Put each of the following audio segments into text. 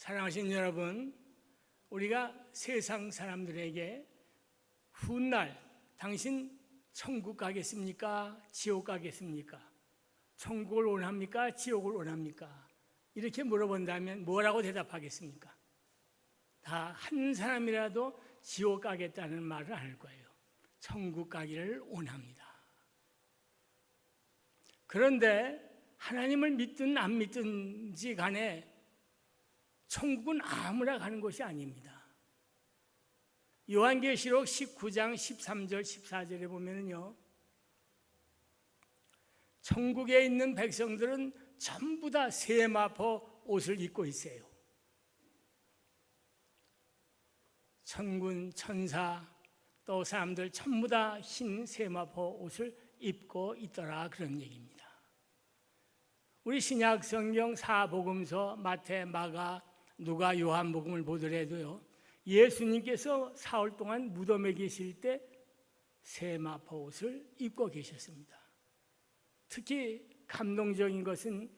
사랑하신 여러분, 우리가 세상 사람들에게 훗날 당신 천국 가겠습니까? 지옥 가겠습니까? 천국을 원합니까? 지옥을 원합니까? 이렇게 물어본다면 뭐라고 대답하겠습니까? 다 한 사람이라도 지옥 가겠다는 말을 안 할 거예요. 천국 가기를 원합니다. 그런데 하나님을 믿든 안 믿든지 간에 천국은 아무나 가는 곳이 아닙니다. 요한계시록 19장 13절 14절에 보면요, 천국에 있는 백성들은 전부 다 세마포 옷을 입고 있어요. 천군, 천사, 또 사람들 전부 다 흰 세마포 옷을 입고 있더라, 그런 얘기입니다. 우리 신약 성경 사복음서 마태, 마가, 누가, 요한복음을 보더라도요, 예수님께서 사흘 동안 무덤에 계실 때 세마포 옷을 입고 계셨습니다. 특히 감동적인 것은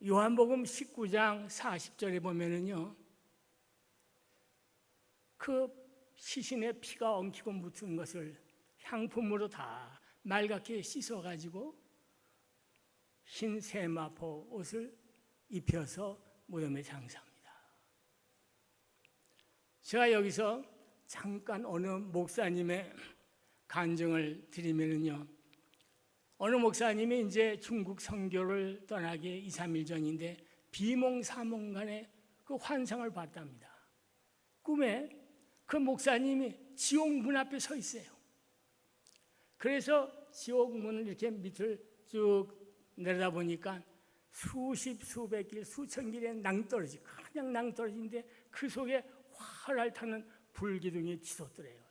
요한복음 19장 40절에 보면은요, 그 시신의 피가 엉키고 묻은 것을 향품으로 다 맑게 씻어가지고 흰 세마포 옷을 입혀서 무덤에 장사합니다. 제가 여기서 잠깐 어느 목사님의 간증을 드리면요, 어느 목사님이 이제 중국 선교를 떠나기 2, 3일 전인데 비몽사몽간에 그 환상을 봤답니다. 꿈에 그 목사님이 지옥 문 앞에 서 있어요. 그래서 지옥 문을 이렇게 밑을 쭉 내려다보니까 수십, 수백 길, 수천 길의 낭떠러지, 그냥 낭떠러지인데 그 속에 활활 타는 불기둥이 치솟더래요.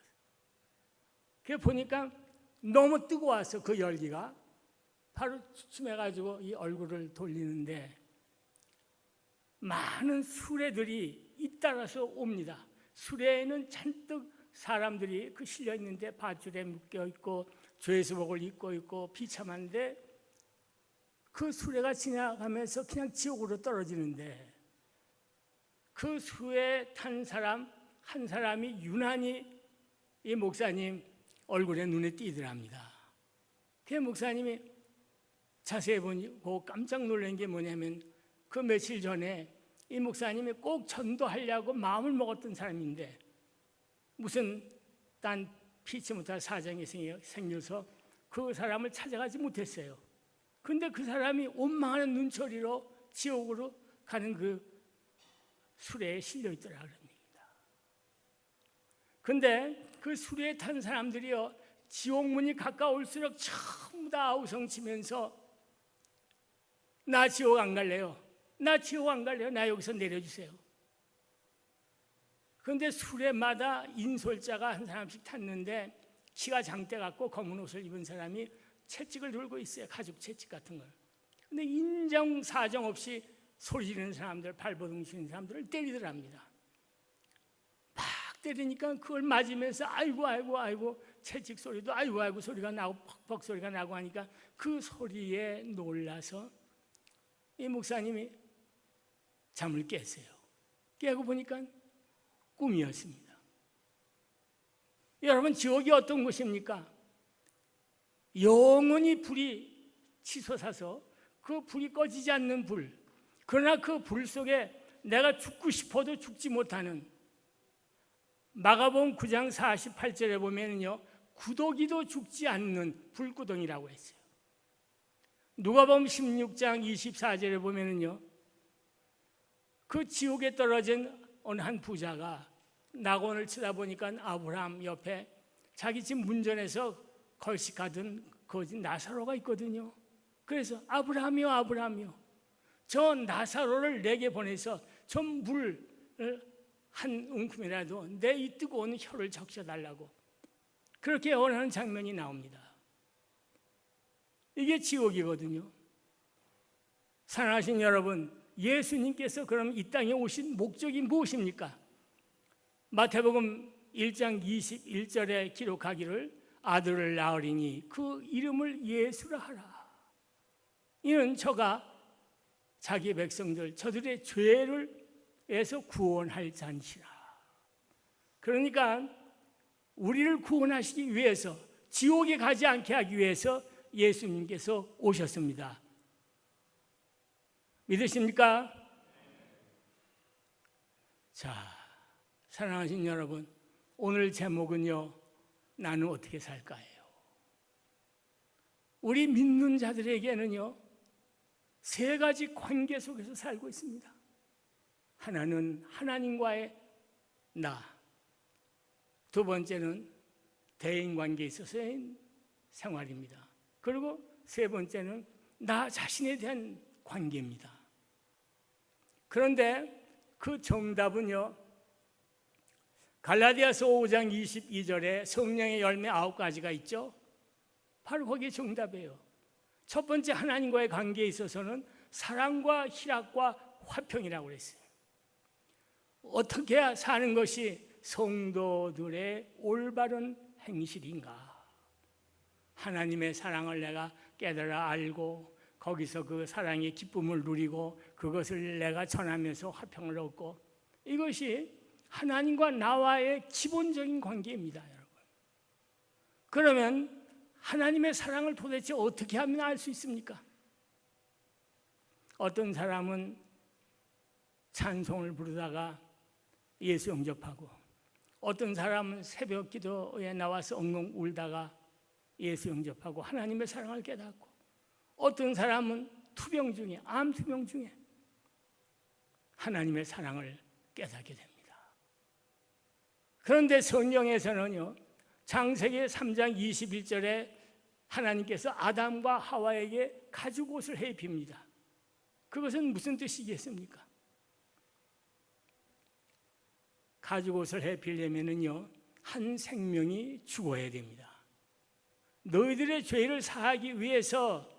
그래 보니까 너무 뜨거워서 그 열기가 바로 주춤해가지고 이 얼굴을 돌리는데 많은 수레들이 잇따라서 옵니다. 수레에는 잔뜩 사람들이 그 실려 있는데 밧줄에 묶여 있고 죄수복을 입고 있고 비참한데 그 수레가 지나가면서 그냥 지옥으로 떨어지는데 그 수에 탄 사람 한 사람이 유난히 이 목사님 얼굴에 눈에 띄더랍니다. 그 목사님이 자세히 보고 깜짝 놀란 게 뭐냐면 그 며칠 전에 이 목사님이 꼭 전도하려고 마음을 먹었던 사람인데 무슨 딴 피치 못할 사정이 생겨서 그 사람을 찾아가지 못했어요. 근데 그 사람이 원망하는 눈초리로 지옥으로 가는 그 수레에 실려 있더라 그런 얘기입니다. 근데 그 수레에 탄 사람들이요, 지옥문이 가까울수록 전부 다 아우성치면서 나 지옥 안 갈래요. 나 지옥 안 갈래요. 나 여기서 내려주세요. 그런데 수레마다 인솔자가 한 사람씩 탔는데 키가 장대 같고 검은 옷을 입은 사람이 채찍을 들고 있어요. 가죽 채찍 같은 걸. 근데 인정사정 없이 소리 지르는 사람들, 발버둥 치는 사람들을 때리더랍니다. 막 때리니까 그걸 맞으면서 아이고 아이고 아이고 채찍 소리도 아이고 아이고 소리가 나고 퍽퍽 소리가 나고 하니까 그 소리에 놀라서 이 목사님이 잠을 깼어요. 깨고 보니까 꿈이었습니다. 여러분, 지옥이 어떤 곳입니까? 영원히 불이 치솟아서 그 불이 꺼지지 않는 불, 그러나 그 불 속에 내가 죽고 싶어도 죽지 못하는, 마가복음 9장 48절에 보면요, 구더기도 죽지 않는 불구덩이라고 했어요. 누가복음 16장 24절에 보면요, 그 지옥에 떨어진 어느 한 부자가 낙원을 쳐다보니까 아브라함 옆에 자기 집 문전에서 걸식하던 거지 나사로가 있거든요. 그래서 아브라함이요 아브라함이요, 저 나사로를 내게 보내서 저 물을 한 움큼이라도 내 이 뜨거운 혀를 적셔달라고 그렇게 원하는 장면이 나옵니다. 이게 지옥이거든요. 사랑하신 여러분, 예수님께서 그럼 이 땅에 오신 목적이 무엇입니까? 마태복음 1장 21절에 기록하기를 아들을 낳으리니 그 이름을 예수라 하라. 이는 저가 자기 백성들, 저들의 죄를 에서 구원할 잔치라. 그러니까 우리를 구원하시기 위해서, 지옥에 가지 않게 하기 위해서 예수님께서 오셨습니다. 믿으십니까? 자, 사랑하신 여러분, 오늘 제목은요, 나는 어떻게 살까예요. 우리 믿는 자들에게는요, 세 가지 관계 속에서 살고 있습니다. 하나는 하나님과의 나, 두 번째는 대인관계에 있어서의 생활입니다. 그리고 세 번째는 나 자신에 대한 관계입니다. 그런데 그 정답은요, 갈라디아서 5장 22절에 성령의 열매 9가지가 있죠. 바로 거기에 정답이에요. 첫 번째, 하나님과의 관계에 있어서는 사랑과 희락과 화평이라고 그랬어요. 어떻게 사는 것이 성도들의 올바른 행실인가? 하나님의 사랑을 내가 깨달아 알고 거기서 그 사랑의 기쁨을 누리고 그것을 내가 전하면서 화평을 얻고, 이것이 하나님과 나와의 기본적인 관계입니다, 여러분. 그러면 하나님의 사랑을 도대체 어떻게 하면 알 수 있습니까? 어떤 사람은 찬송을 부르다가 예수 영접하고, 어떤 사람은 새벽 기도에 나와서 엉엉 울다가 예수 영접하고 하나님의 사랑을 깨닫고, 어떤 사람은 투병 중에, 암 투병 중에 하나님의 사랑을 깨닫게 됩니다. 그런데 성경에서는요, 창세기 3장 21절에 하나님께서 아담과 하와에게 가죽옷을 해입힙니다. 그것은 무슨 뜻이겠습니까? 가죽옷을 해입히려면은요, 한 생명이 죽어야 됩니다. 너희들의 죄를 사하기 위해서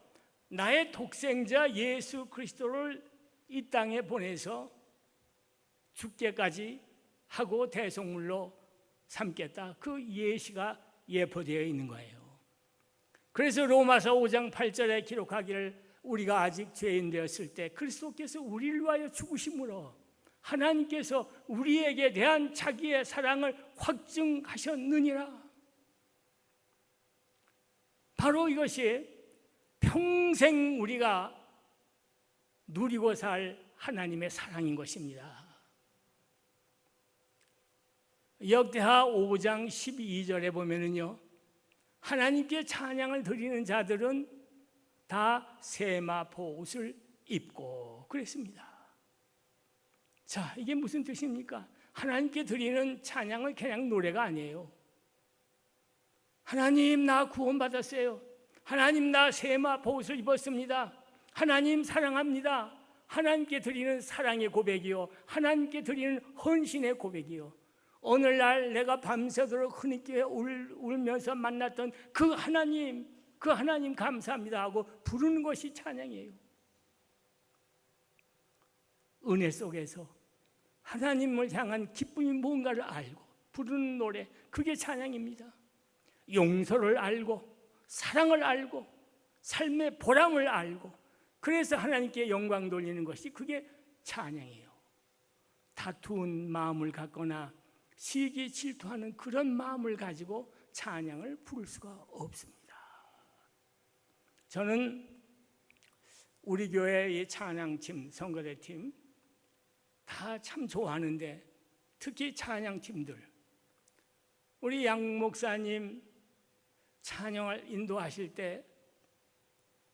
나의 독생자 예수 그리스도를 이 땅에 보내서 죽게까지 하고 대속물로 삼겠다, 그 예시가 예포되어 있는 거예요. 그래서 로마서 5장 8절에 기록하기를, 우리가 아직 죄인 되었을 때 그리스도께서 우리를 위하여 죽으심으로 하나님께서 우리에게 대한 자기의 사랑을 확증하셨느니라. 바로 이것이 평생 우리가 누리고 살 하나님의 사랑인 것입니다. 역대하 5장 12절에 보면은요, 하나님께 찬양을 드리는 자들은 다 세마포 옷을 입고 그랬습니다. 자, 이게 무슨 뜻입니까? 하나님께 드리는 찬양은 그냥 노래가 아니에요. 하나님, 나 구원받았어요. 하나님, 나 세마포 옷을 입었습니다. 하나님 사랑합니다. 하나님께 드리는 사랑의 고백이요, 하나님께 드리는 헌신의 고백이요, 오늘날 내가 밤새도록 흐느끼게 울면서 만났던 그 하나님 감사합니다 하고 부르는 것이 찬양이에요. 은혜 속에서 하나님을 향한 기쁨이 뭔가를 알고 부르는 노래, 그게 찬양입니다. 용서를 알고 사랑을 알고 삶의 보람을 알고, 그래서 하나님께 영광 돌리는 것이 그게 찬양이에요. 다투은 마음을 갖거나 시기 질투하는 그런 마음을 가지고 찬양을 부를 수가 없습니다. 저는 우리 교회의 찬양팀, 선거대팀 다 참 좋아하는데, 특히 찬양팀들, 우리 양 목사님 찬양을 인도하실 때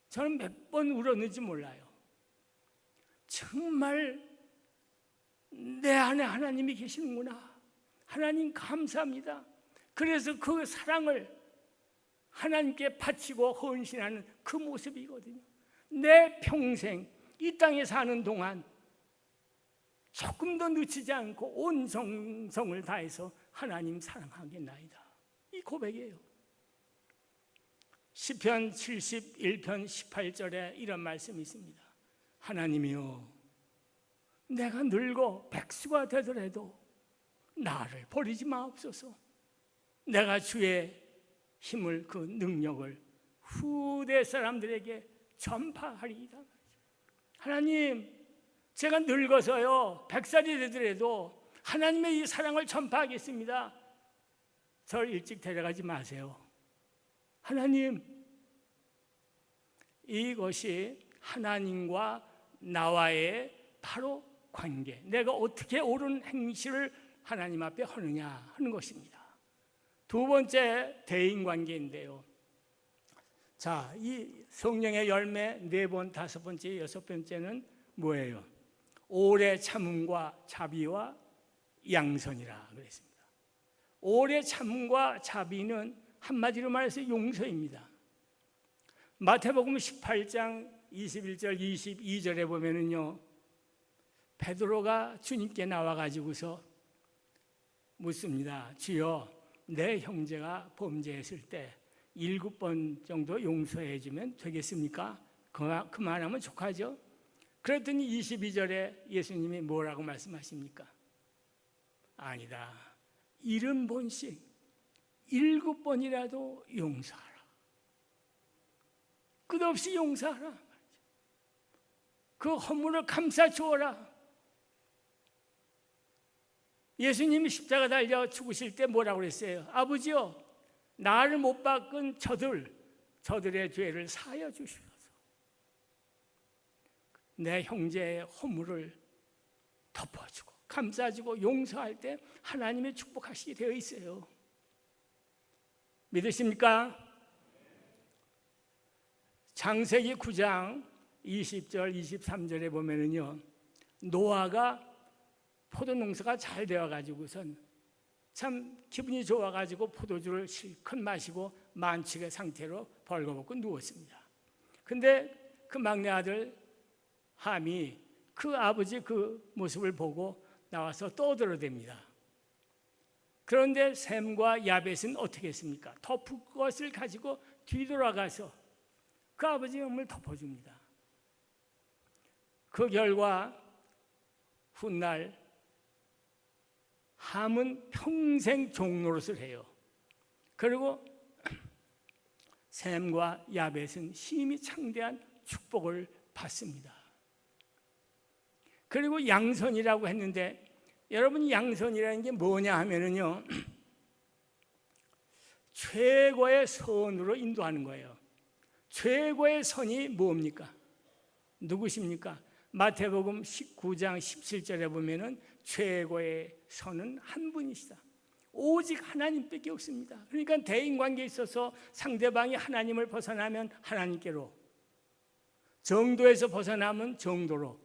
저는 몇 번 울었는지 몰라요. 정말 내 안에 하나님이 계시는구나, 하나님 감사합니다. 그래서 그 사랑을 하나님께 바치고 헌신하는 그 모습이거든요. 내 평생 이 땅에 사는 동안 조금도 늦추지 않고 온 정성을 다해서 하나님 사랑하겠나이다, 이 고백이에요. 시편 71편 18절에 이런 말씀이 있습니다. 하나님이여, 내가 늙어 백수가 되더라도 나를 버리지 마옵소서. 내가 주의 힘을, 그 능력을 후대 사람들에게 전파하리이다. 하나님, 제가 늙어서요 100살이 되더라도 하나님의 이 사랑을 전파하겠습니다. 저를 일찍 데려가지 마세요. 하나님, 이것이 하나님과 나와의 바로 관계, 내가 어떻게 옳은 행실을 하나님 앞에 하느냐 하는 것입니다. 두 번째, 대인관계인데요. 자, 이 성령의 열매 4번, 5번째, 6번째는 뭐예요? 오래 참음과 자비와 양선이라 그랬습니다. 오래 참음과 자비는 한마디로 말해서 용서입니다. 마태복음 18장 21절 22절에 보면은요, 베드로가 주님께 나와가지고서 묻습니다. 주여, 내 형제가 범죄했을 때 7번 정도 용서해 주면 되겠습니까? 그만하면 족하죠? 그랬더니 22절에 예수님이 뭐라고 말씀하십니까? 아니다. 70번씩 7번이라도 용서하라. 끝없이 용서하라. 그 허물을 감싸 주어라. 예수님이 십자가 달려 죽으실 때 뭐라고 그랬어요? 아버지요, 나를 못 박은 저들의 죄를 사하여 주시옵소서. 내 형제의 허물을 덮어주고 감싸주고 용서할 때 하나님의 축복하시게 되어 있어요. 믿으십니까? 창세기 9장 20절 23절에 보면은요, 노아가 포도농사가 잘 되어가지고선 참 기분이 좋아가지고 포도주를 실컷 마시고 만취의 상태로 벌거벗고 누웠습니다. 근데 그 막내 아들 함이 그 아버지 그 모습을 보고 나와서 떠들어댑니다. 그런데 셈과 야벳은 어떻게 했습니까? 덮을 것을 가지고 뒤돌아가서 그 아버지의 몸을 덮어줍니다. 그 결과 훗날 함은 평생 종노릇을 해요. 그리고 셈과 야벳은 심히 창대한 축복을 받습니다. 그리고 양선이라고 했는데, 여러분 양선이라는 게 뭐냐 하면은요, 최고의 선으로 인도하는 거예요. 최고의 선이 뭡니까? 누구십니까? 마태복음 19장 17절에 보면은 최고의 선은 한 분이시다. 오직 하나님밖에 없습니다. 그러니까 대인관계에 있어서 상대방이 하나님을 벗어나면 하나님께로, 정도에서 벗어나면 정도로,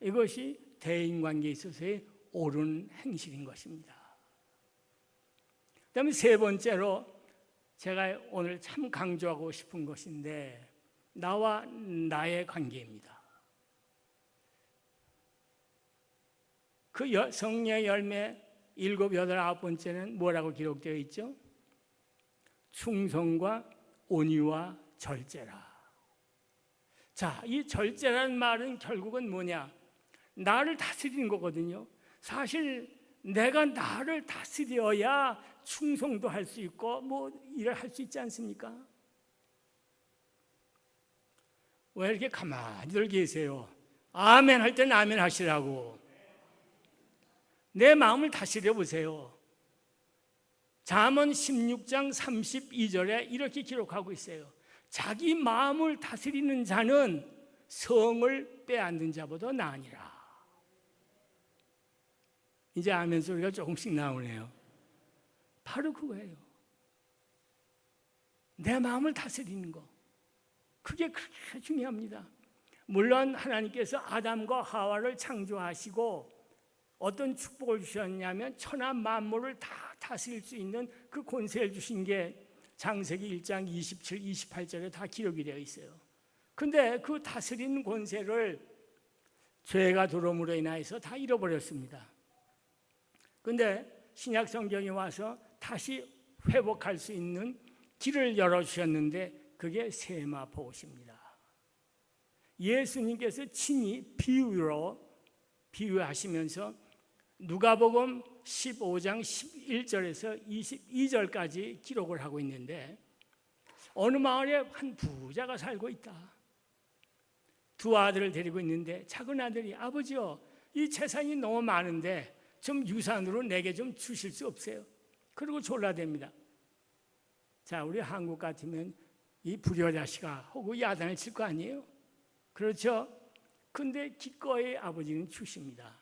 이것이 대인관계에 있어서의 옳은 행실인 것입니다. 그다음에 세 번째로 제가 오늘 참 강조하고 싶은 것인데, 나와 나의 관계입니다. 그 성령의 열매 7, 8, 9번째는 뭐라고 기록되어 있죠? 충성과 온유와 절제라. 자, 이 절제라는 말은 결국은 뭐냐? 나를 다스리는 거거든요. 사실 내가 나를 다스려야 충성도 할 수 있고 뭐 일을 할 수 있지 않습니까? 왜 이렇게 가만히들 계세요? 아멘 할 때는 아멘 하시라고. 내 마음을 다스려 보세요. 잠언 16장 32절에 이렇게 기록하고 있어요. 자기 마음을 다스리는 자는 성을 빼앗는 자보다 나으니라. 이제 아멘 소리가 조금씩 나오네요. 바로 그거예요. 내 마음을 다스리는 거, 그게 그렇게 중요합니다. 물론 하나님께서 아담과 하와를 창조하시고 어떤 축복을 주셨냐면 천하 만물을 다 다스릴 수 있는 그 권세를 주신 게 창세기 1장 27, 28절에 다 기록이 되어 있어요. 근데 그 다스리는 권세를 죄가 들어옴으로 인해서 다 잃어버렸습니다. 근데 신약 성경이 와서 다시 회복할 수 있는 길을 열어주셨는데 그게 세마포옷입니다. 예수님께서 친히 비유하시면서 누가복음 15장 11절에서 22절까지 기록을 하고 있는데, 어느 마을에 한 부자가 살고 있다. 두 아들을 데리고 있는데 작은 아들이 아버지요, 이 재산이 너무 많은데 좀 유산으로 내게 좀 주실 수 없어요? 그리고 졸라댑니다. 자, 우리 한국 같으면 이 불효자식아 하고 야단을 칠 거 아니에요? 그렇죠? 근데 기꺼이 아버지는 주십니다.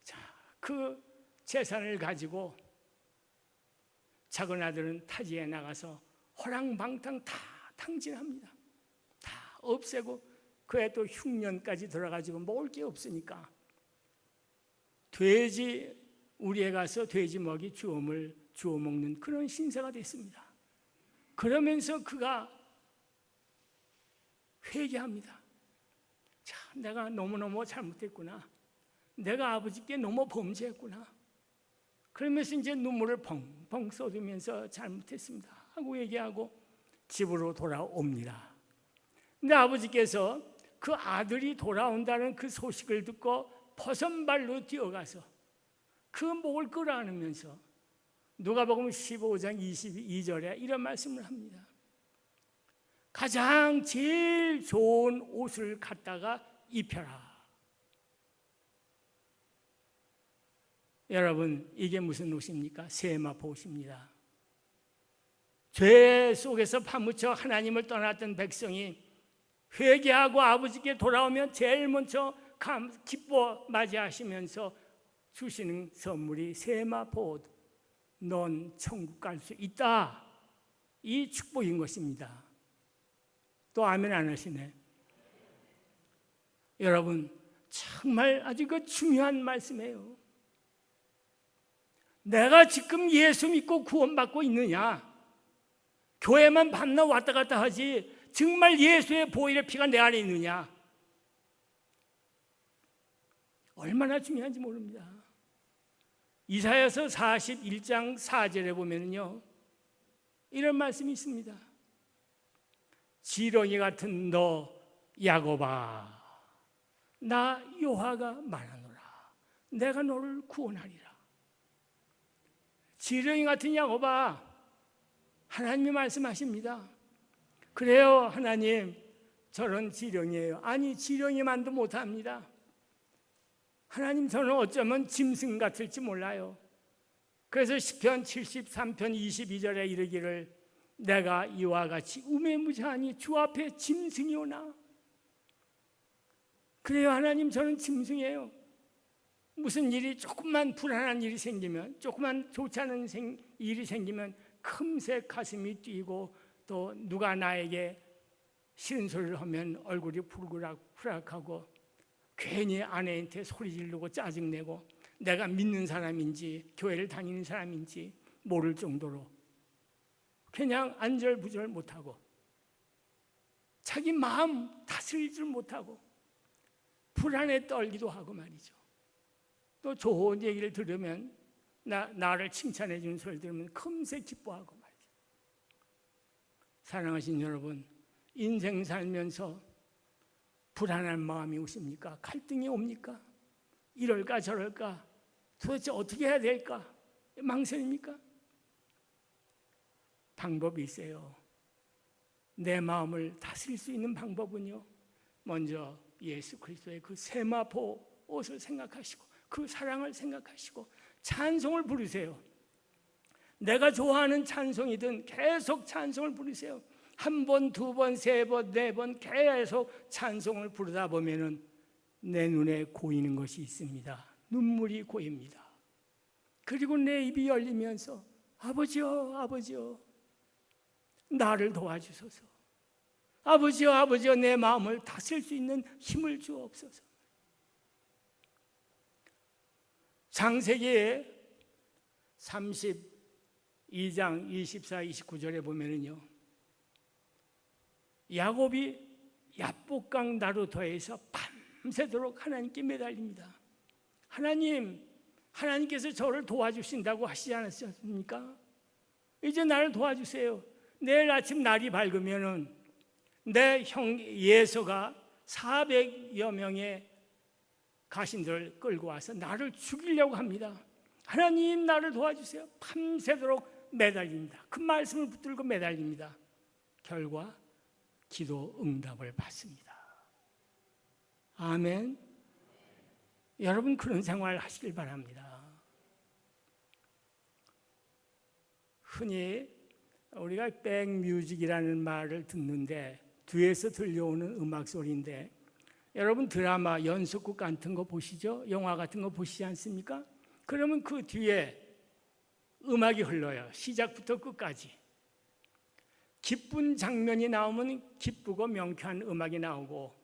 자, 그 재산을 가지고 작은 아들은 타지에 나가서 호랑방탕 다 탕진합니다. 다 없애고 그에 또 흉년까지 들어가지고 먹을 게 없으니까 돼지 우리에 가서 돼지 먹이 주워 먹는 그런 신세가 됐습니다. 그러면서 그가 회개합니다. 자, 내가 너무너무 잘못했구나. 내가 아버지께 너무 범죄했구나. 그러면서 이제 눈물을 펑펑 쏟으면서 잘못했습니다 하고 얘기하고 집으로 돌아옵니다. 근데 아버지께서 그 아들이 돌아온다는 그 소식을 듣고 버선발로 뛰어가서 그 목을 끌어안으면서 누가복음 15장 22절에 이런 말씀을 합니다. 가장 제일 좋은 옷을 갖다가 입혀라. 여러분, 이게 무슨 옷입니까? 세마포 옷입니다. 죄 속에서 파묻혀 하나님을 떠났던 백성이 회개하고 아버지께 돌아오면 제일 먼저 기뻐 맞이하시면서 주시는 선물이 세마포 옷. 넌 천국 갈 수 있다. 이 축복인 것입니다. 또 아멘 안 하시네. 여러분, 정말 아주 그 중요한 말씀이에요. 내가 지금 예수 믿고 구원받고 있느냐? 교회만 밤낮 왔다 갔다 하지 정말 예수의 보혈의 피가 내 안에 있느냐? 얼마나 중요한지 모릅니다. 이사야서 41장 4절에 보면요, 이런 말씀이 있습니다. 지렁이 같은 너 야곱아, 나 여호와가 말하노라. 내가 너를 구원하리라. 지렁이 같은 야곱아, 하나님이 말씀하십니다. 그래요, 하나님, 저는 지렁이에요. 아니, 지렁이만도 못합니다. 하나님, 저는 어쩌면 짐승 같을지 몰라요. 그래서 시편 73편 22절에 이르기를 내가 이와 같이 우매무자하니 주 앞에 짐승이 오나. 그래요, 하나님, 저는 짐승이에요. 무슨 일이 조금만 불안한 일이 생기면, 조금만 좋지 않은 일이 생기면 금세 가슴이 뛰고 또 누가 나에게 싫은 소리를 하면 얼굴이 푸르락푸락하고 괜히 아내한테 소리 지르고 짜증내고 내가 믿는 사람인지 교회를 다니는 사람인지 모를 정도로 그냥 안절부절 못하고 자기 마음 다스리지 못하고 불안에 떨기도 하고 말이죠. 또 좋은 얘기를 들으면 나를 칭찬해 주는 소리를 들으면 금세 기뻐하고 말이죠. 사랑하신 여러분, 인생 살면서 불안한 마음이 오십니까? 갈등이 옵니까? 이럴까 저럴까? 도대체 어떻게 해야 될까? 망설입니까? 방법이 있어요. 내 마음을 다스릴 수 있는 방법은요, 먼저 예수 그리스도의 그 세마포 옷을 생각하시고 그 사랑을 생각하시고 찬송을 부르세요. 내가 좋아하는 찬송이든 계속 찬송을 부르세요. 한 번, 두 번, 세 번, 네 번 계속 찬송을 부르다 보면은 내 눈에 고이는 것이 있습니다. 눈물이 고입니다. 그리고 내 입이 열리면서 아버지요, 아버지요, 나를 도와주소서. 아버지요, 아버지요, 내 마음을 다스릴 수 있는 힘을 주옵소서. 창세기 32장 24, 29절에 보면은요, 야곱이 야복강 나루터에서 밤새도록 하나님께 매달립니다. 하나님께서 저를 도와주신다고 하시지 않았습니까? 이제 나를 도와주세요. 내일 아침 날이 밝으면은 내 형 예서가 400여 명의 가신들을 끌고 와서 나를 죽이려고 합니다. 하나님, 나를 도와주세요. 밤새도록 매달립니다. 그 말씀을 붙들고 매달립니다. 결과 기도 응답을 받습니다. 아멘. 여러분 그런 생활 하시길 바랍니다. 흔히 우리가 백뮤직이라는 말을 듣는데 뒤에서 들려오는 음악 소리인데 여러분 드라마 연속극 같은 거 보시죠? 영화 같은 거 보시지 않습니까? 그러면 그 뒤에 음악이 흘러요. 시작부터 끝까지. 기쁜 장면이 나오면 기쁘고 명쾌한 음악이 나오고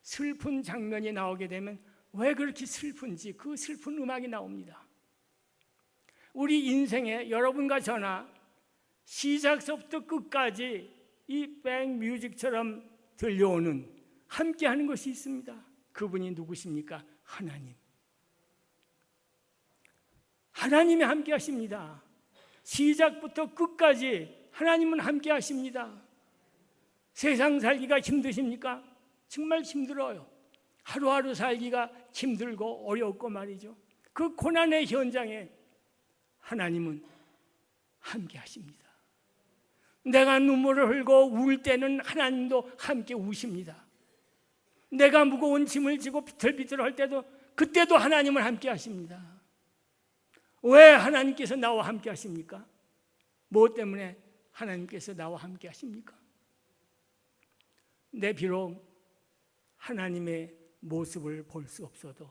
슬픈 장면이 나오게 되면 왜 그렇게 슬픈지 그 슬픈 음악이 나옵니다. 우리 인생에 여러분과 저나 시작서부터 끝까지 이 백뮤직처럼 들려오는 함께하는 것이 있습니다. 그분이 누구십니까? 하나님. 하나님이 함께 하십니다. 시작부터 끝까지 하나님은 함께 하십니다. 세상 살기가 힘드십니까? 정말 힘들어요. 하루하루 살기가 힘들고 어렵고 말이죠. 그 고난의 현장에 하나님은 함께 하십니다. 내가 눈물을 흘고 울 때는 하나님도 함께 우십니다. 내가 무거운 짐을 지고 비틀비틀 할 때도 그때도 하나님은 함께 하십니다. 왜 하나님께서 나와 함께 하십니까? 무엇 때문에 하나님께서 나와 함께 하십니까? 내 비록 하나님의 모습을 볼 수 없어도,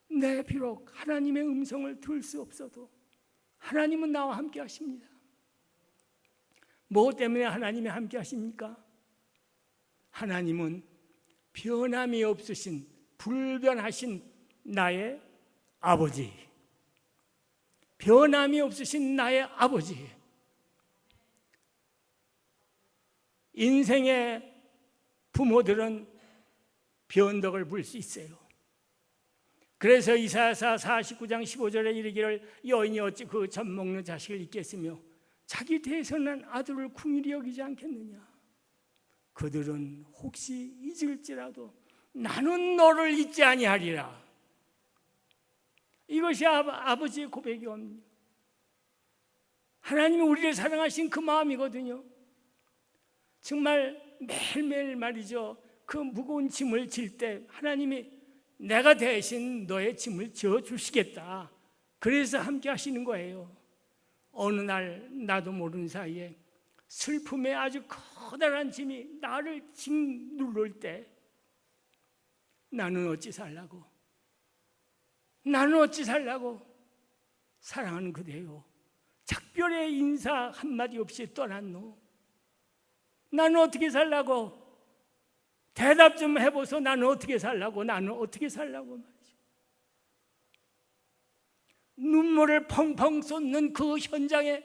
내 비록 하나님의 음성을 들을 수 없어도 하나님은 나와 함께 하십니다. 무엇 때문에 하나님이 함께 하십니까? 하나님은 변함이 없으신 불변하신 나의 아버지, 변함이 없으신 나의 아버지. 인생의 부모들은 변덕을 부릴 수 있어요. 그래서 이사야서 49장 15절에 이르기를 여인이 어찌 그 젖 먹는 자식을 잊겠으며 자기 대선한 아들을 궁일이 여기지 않겠느냐. 그들은 혹시 잊을지라도 나는 너를 잊지 아니하리라. 이것이 아버지의 고백이옵니다. 하나님이 우리를 사랑하신 그 마음이거든요. 정말 매일매일 말이죠. 그 무거운 짐을 질 때 하나님이 내가 대신 너의 짐을 져주시겠다. 그래서 함께 하시는 거예요. 어느 날 나도 모르는 사이에 슬픔의 아주 커다란 짐이 나를 짓누를 때 나는 어찌 살라고? 나는 어찌 살라고? 사랑하는 그대요. 작별의 인사 한마디 없이 떠났노. 나는 어떻게 살라고? 대답 좀 해보소. 나는 어떻게 살라고? 나는 어떻게 살라고 말이죠. 눈물을 펑펑 쏟는 그 현장에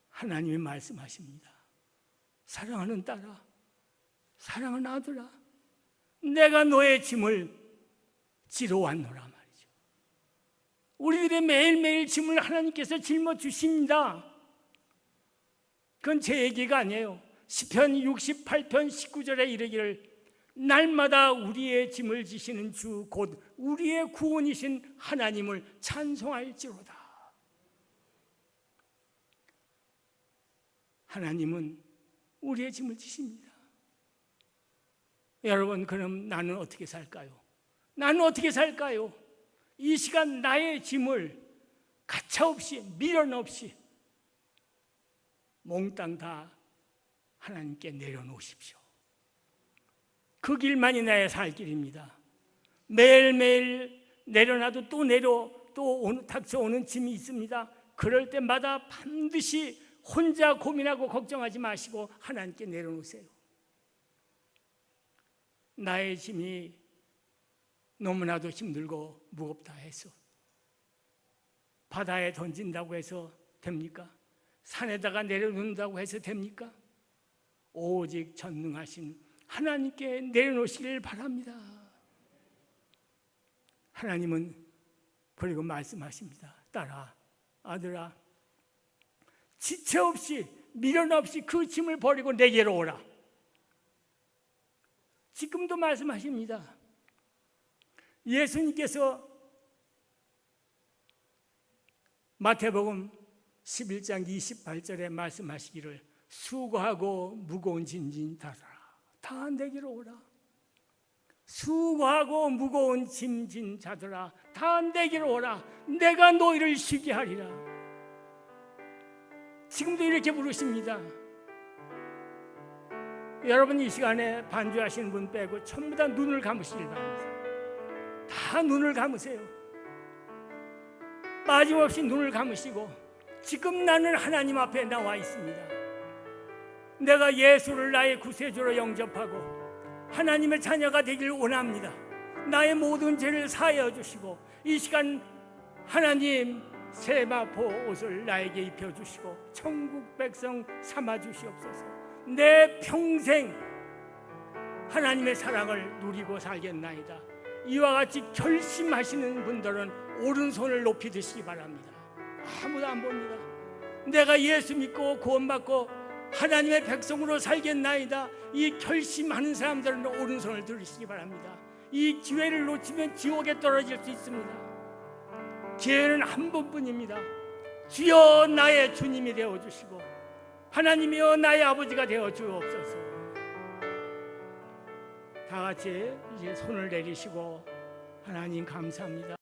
하나님이 말씀하십니다. 사랑하는 딸아, 사랑하는 아들아, 내가 너의 짐을 지러 왔노라 말이죠. 우리들의 매일매일 짐을 하나님께서 짊어주십니다. 그건 제 얘기가 아니에요. 시편 68편 19절에 이르기를 날마다 우리의 짐을 지시는 주 곧 우리의 구원이신 하나님을 찬송할지로다. 하나님은 우리의 짐을 지십니다. 여러분, 그럼 나는 어떻게 살까요? 나는 어떻게 살까요? 이 시간 나의 짐을 가차없이 미련 없이 몽땅 다 하나님께 내려놓으십시오. 그 길만이 나의 살 길입니다. 매일매일 내려놔도 또 닥쳐오는 짐이 있습니다. 그럴 때마다 반드시 혼자 고민하고 걱정하지 마시고 하나님께 내려놓으세요. 나의 짐이 너무나도 힘들고 무겁다 해서 바다에 던진다고 해서 됩니까? 산에다가 내려놓는다고 해서 됩니까? 오직 전능하신 하나님께 내려놓으시길 바랍니다. 하나님은 그리고 말씀하십니다. 딸아, 아들아, 지체 없이 미련 없이 그 짐을 버리고 내게로 오라. 지금도 말씀하십니다. 예수님께서 마태복음 11장 28절에 말씀하시기를 수고하고 무거운 짐진 다 다 내게로 오라. 수고하고 무거운 짐진 자들아, 다 내게로 오라. 내가 너희를 쉬게 하리라. 지금도 이렇게 부르십니다. 여러분, 이 시간에 반주하시는 분 빼고 전부 다 눈을 감으시길 바랍니다. 다 눈을 감으세요. 빠짐없이 눈을 감으시고, 지금 나는 하나님 앞에 나와 있습니다. 내가 예수를 나의 구세주로 영접하고 하나님의 자녀가 되기를 원합니다. 나의 모든 죄를 사하여 주시고, 이 시간 하나님 세마포 옷을 나에게 입혀주시고 천국 백성 삼아 주시옵소서. 내 평생 하나님의 사랑을 누리고 살겠나이다. 이와 같이 결심하시는 분들은 오른손을 높이 드시기 바랍니다. 아무도 안 봅니다. 내가 예수 믿고 구원받고 하나님의 백성으로 살겠나이다. 이 결심하는 사람들은 오른손을 들으시기 바랍니다. 이 기회를 놓치면 지옥에 떨어질 수 있습니다. 기회는 한 번뿐입니다. 주여 나의 주님이 되어주시고 하나님이여 나의 아버지가 되어주옵소서. 다 같이 이제 손을 내리시고, 하나님 감사합니다.